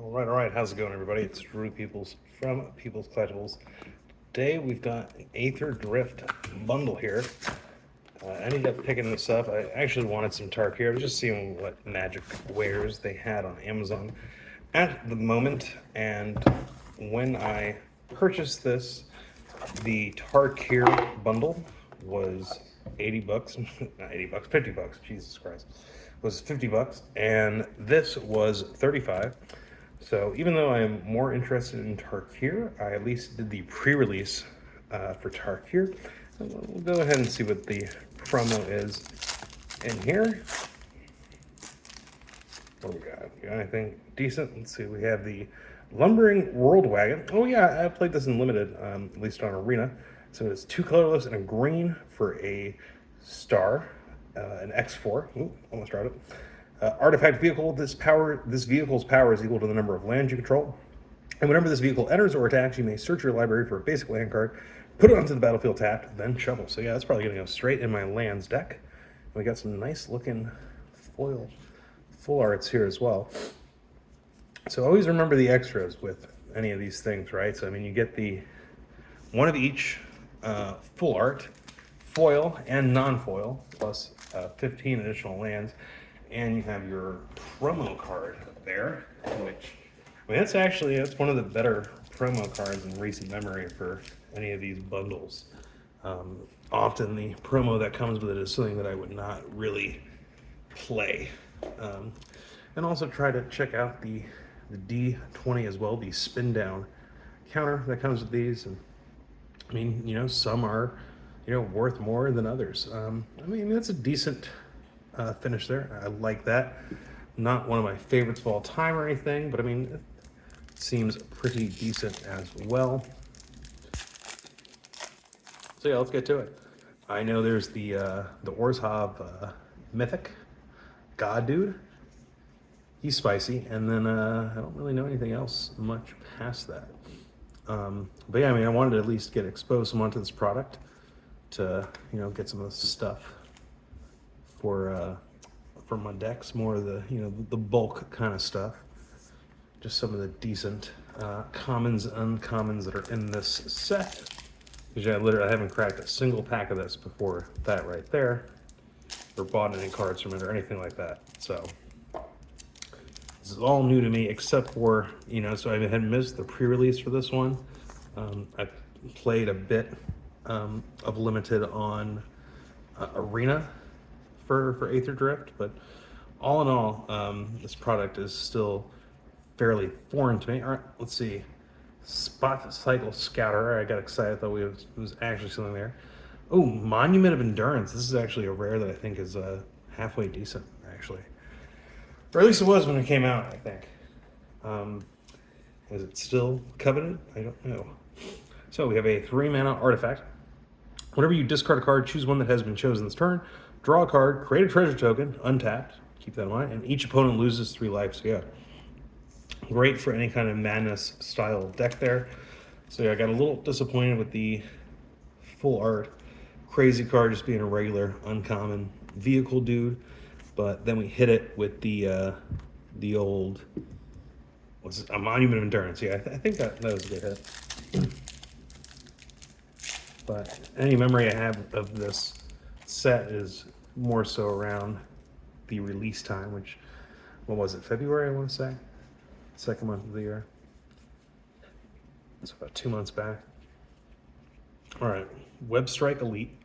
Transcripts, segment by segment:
All right, how's it going, everybody? It's Drew Peoples from Peoples Collectibles. Today we've got an Aetherdrift bundle here. I ended up picking this up. I actually wanted some Tarkir. I was just seeing what magic wares they had on Amazon at the moment. And when I purchased this, the Tarkir bundle was 80 bucks, not 80 bucks, 50 bucks, Jesus Christ, was 50 bucks. And this was 35. So even though I am more interested in Tarkir, I at least did the pre-release for Tarkir. We'll go ahead and see what the promo is in here. What do we got? We got anything decent? Let's see. We have the Lumbering World Wagon. Oh yeah, I played this in limited, at least on Arena. So it's 2 colorless and a green for a star, an X4. Ooh, almost dropped it. Artifact vehicle. This vehicle's power is equal to the number of lands you control. And whenever this vehicle enters or attacks, you may search your library for a basic land card, put it onto the battlefield tapped, then shuffle. So yeah, that's probably going to go straight in my lands deck. And we got some nice looking foil full arts here as well. So always remember the extras with any of these things, right? So I mean, you get the one of each full art, foil and non-foil, plus 15 additional lands. And you have your promo card there, which, I mean, that's one of the better promo cards in recent memory for any of these bundles. Often the promo that comes with it is something that I would not really play. And also try to check out the D20 as well, the spin down counter that comes with these. And I mean, you know, some are, you know, worth more than others. I mean, that's a decent finish there. I like that. Not one of my favorites of all time or anything, but I mean, it seems pretty decent as well. So yeah, let's get to it. I know there's the Orzhov Mythic God Dude. He's spicy, and then I don't really know anything else much past that. But yeah, I mean, I wanted to at least get exposed someone to this product to, you know, get some of the stuff for my decks, more of the, you know, the bulk kind of stuff. Just some of the decent commons, uncommons that are in this set. Because yeah, I haven't cracked a single pack of this before that right there, or bought any cards from it or anything like that. So this is all new to me, except for, you know, so I had missed the pre-release for this one. I played a bit of limited on Arena for Aetherdrift, but all in all, this product is still fairly foreign to me. All right, let's see. Spot Cycle Scouter. I got excited, thought it was actually something there. Oh, Monument of Endurance. This is actually a rare that I think is halfway decent, actually. Or at least it was when it came out, I think. Is it still coveted? I don't know. So we have a 3-mana artifact. Whenever you discard a card, choose one that has been chosen this turn. Draw a card, create a treasure token, untapped. Keep that in mind. And each opponent loses 3 life. So yeah, great for any kind of madness style deck there. So yeah, I got a little disappointed with the full art crazy card just being a regular uncommon vehicle dude. But then we hit it with the old, what's it, a Monument of Endurance. Yeah, I think that was a good hit. But any memory I have of this set is more so around the release time, which, what was it, February, I want to say? Second month of the year. It's about 2 months back. All right, Web Strike Elite.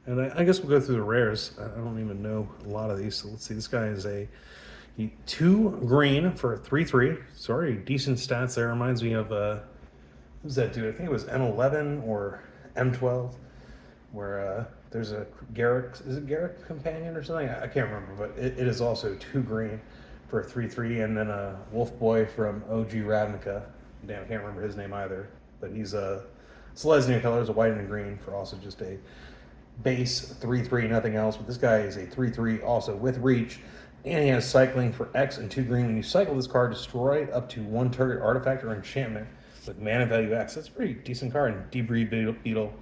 And I guess we'll go through the rares. I don't even know a lot of these. So let's see. This guy is a 2 green for a 3/3. Sorry, decent stats there. Reminds me of who's that dude? I think it was M11 or M12, where there's a Garrick. Is it Garrick Companion or something? I can't remember. But it is also 2 green for a 3/3, and then a Wolf Boy from OG Ravnica. Damn, I can't remember his name either. But he's a Selesnya colors, a white and a green for also just a base 3/3, nothing else. But this guy is a 3/3 also with reach, and he has cycling for X and 2 green. When you cycle this card, destroy up to 1 target artifact or enchantment with mana value X. That's a pretty decent card. And Debris Beetle,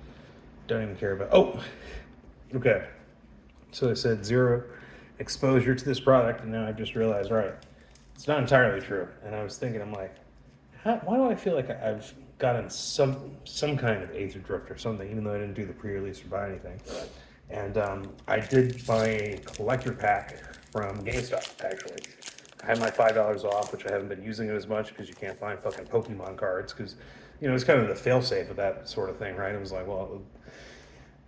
don't even care about. Oh, okay. So I said 0 exposure to this product, and now I've just realized, right, It's not entirely true. And I was thinking, I'm like, why do I feel like I've gotten some kind of Aetherdrift or something, even though I didn't do the pre-release or buy anything. And I did buy a collector pack from GameStop, actually. I had my $5 off, which I haven't been using it as much because you can't find fucking Pokemon cards. Because, you know, it's kind of the fail-safe of that sort of thing, right? It was like, well,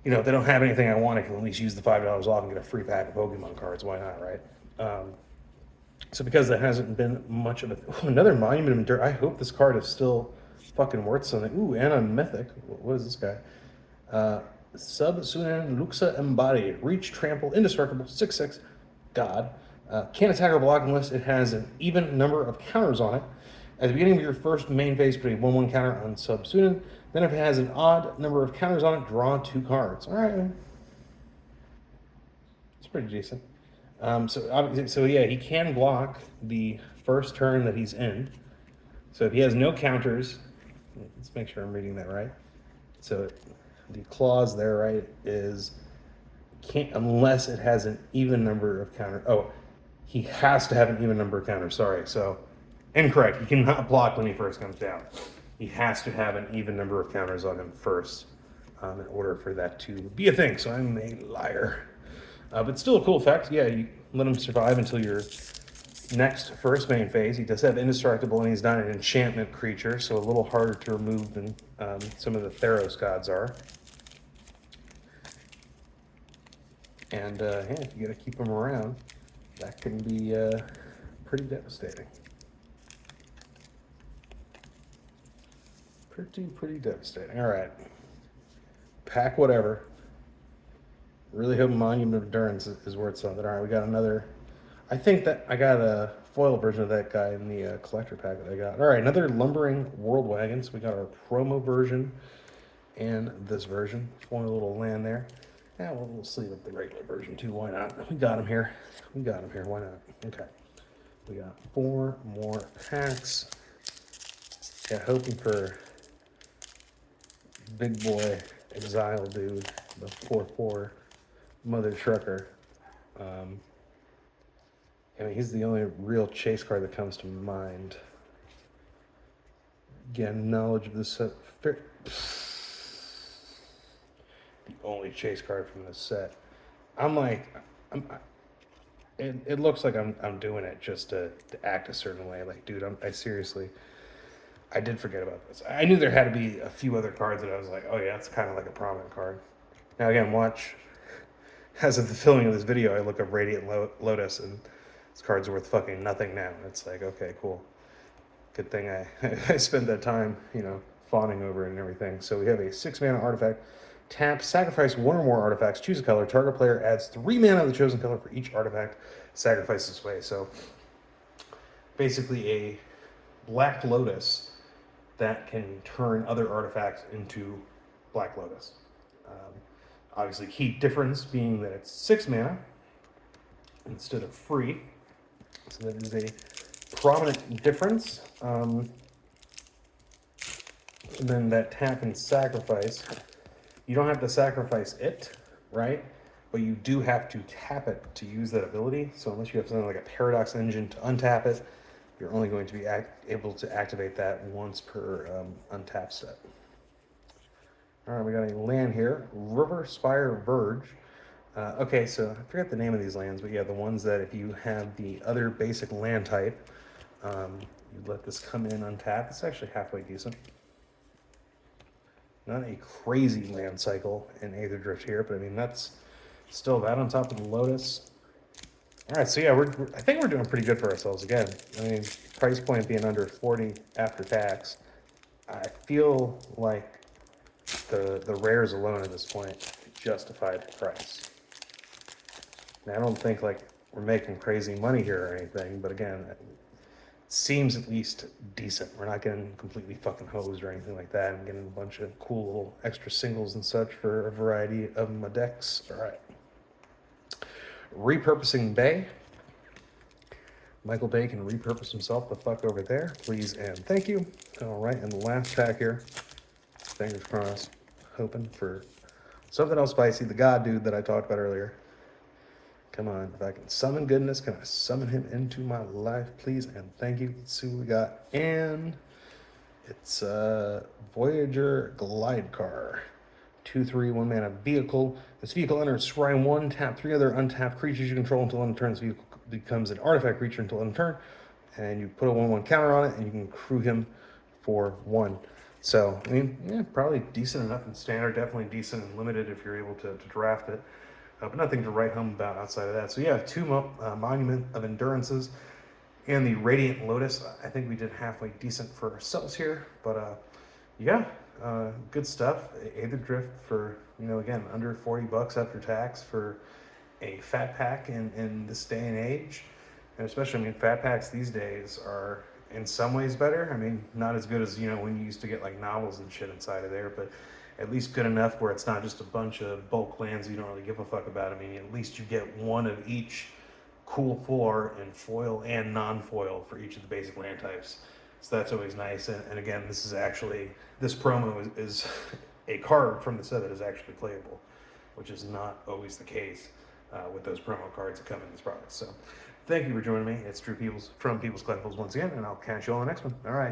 you know, if they don't have anything I want, I can at least use the $5 off and get a free pack of Pokemon cards. Why not, right? So because there hasn't been much of a... Ooh, another Monument of Dirt. I hope this card is still fucking worth something. Ooh, and a Mythic. What is this guy? Sub-Sunan Luxa Embodied. Reach, Trample, Indestructible, 6/6, God. Can't attack or block unless it has an even number of counters on it. At the beginning of your first main phase, put a 1/1 counter on Sub-Sunan. Then if it has an odd number of counters on it, draw 2 cards. All right, man. It's pretty decent. So yeah, he can block the first turn that he's in. So if he has no counters, let's make sure I'm reading that right. So the clause there, right, is can't unless it has an even number of counters. Oh, he has to have an even number of counters. Sorry, so incorrect. He cannot block when he first comes down. He has to have an even number of counters on him first in order for that to be a thing. So I'm a liar. But still a cool effect. Yeah, you let him survive until your next first main phase. He does have indestructible, and he's not an enchantment creature, so a little harder to remove than some of the Theros gods are. And yeah, if you got to keep him around, that can be pretty devastating. Pretty devastating. All right, pack whatever. Really hope Monument of Endurance is worth something. All right, we got another. I think that I got a foil version of that guy in the collector pack that I got. All right, another Lumbering World Wagon. So we got our promo version and this version. Foil little land there. Yeah, well, we'll sleeve up the regular version too. Why not? We got him here. Why not? Okay. We got 4 more packs. Yeah, hoping for big boy exile dude, the 4/4 mother trucker. I mean, he's the only real chase card that comes to mind. Again, knowledge of this set. The only chase card from this set. It looks like I'm doing it just to act a certain way. Like, dude, I seriously, I did forget about this. I knew there had to be a few other cards that I was like, oh yeah, it's kind of like a prominent card. Now again, watch. As of the filming of this video, I look up Radiant Lotus, and this card's worth fucking nothing now. It's like, okay, cool. Good thing I spent that time, you know, fawning over it and everything. So we have a 6-mana artifact. Tap, sacrifice 1 or more artifacts, choose a color. Target player adds 3 mana of the chosen color for each artifact sacrificed this way. So basically a Black Lotus that can turn other artifacts into Black Lotus. Obviously, key difference being that it's 6 mana instead of free. So that is a prominent difference. And then that tap and sacrifice. You don't have to sacrifice it, right? But you do have to tap it to use that ability. So unless you have something like a Paradox Engine to untap it, you're only going to be able to activate that once per untap step. All right, we got a land here, River Spire Verge. Okay, so I forgot the name of these lands, but yeah, the ones that if you have the other basic land type, you let this come in untapped. It's actually halfway decent. Not a crazy land cycle in Aetherdrift here, but I mean, that's still that on top of the Lotus. All right, so yeah, I think we're doing pretty good for ourselves again. I mean, price point being under 40 after tax. I feel like the rares alone at this point justified the price. Now, I don't think like we're making crazy money here or anything, but again, it seems at least decent. We're not getting completely fucking hosed or anything like that. I'm getting a bunch of cool little extra singles and such for a variety of my decks. All right. Repurposing Bay. Michael Bay can repurpose himself the fuck over there. Please and thank you. All right, and the last pack here. Fingers crossed. Hoping for something else spicy. The God dude that I talked about earlier. Come on, if I can summon goodness, can I summon him into my life, please? And thank you. Let's see what we got. And it's Voyager Glide Car. 2/3, 1 mana vehicle. This vehicle enters Shrine 1, tap 3 other untapped creatures you control until end of turn. This vehicle becomes an artifact creature until end of turn. And you put a 1/1 counter on it, and you can crew him for 1. So, I mean, yeah, probably decent enough in standard, definitely decent and limited if you're able to draft it. But nothing to write home about outside of that. So yeah, 2 Monument of Endurances and the Radiant Lotus. I think we did halfway decent for ourselves here, but yeah, good stuff. Aetherdrift for, again, under 40 bucks after tax for a fat pack in this day and age. And especially, I mean, fat packs these days are in some ways better. I mean, not as good as, when you used to get like novels and shit inside of there, but at least good enough where it's not just a bunch of bulk lands you don't really give a fuck about. I mean, at least you get one of each cool full art and foil and non-foil for each of the basic land types. So that's always nice. And again, this promo is a card from the set that is actually playable, which is not always the case with those promo cards that come in this product. So thank you for joining me. It's Drew Peebles from Peebles Collectibles once again, and I'll catch you on the next one. All right.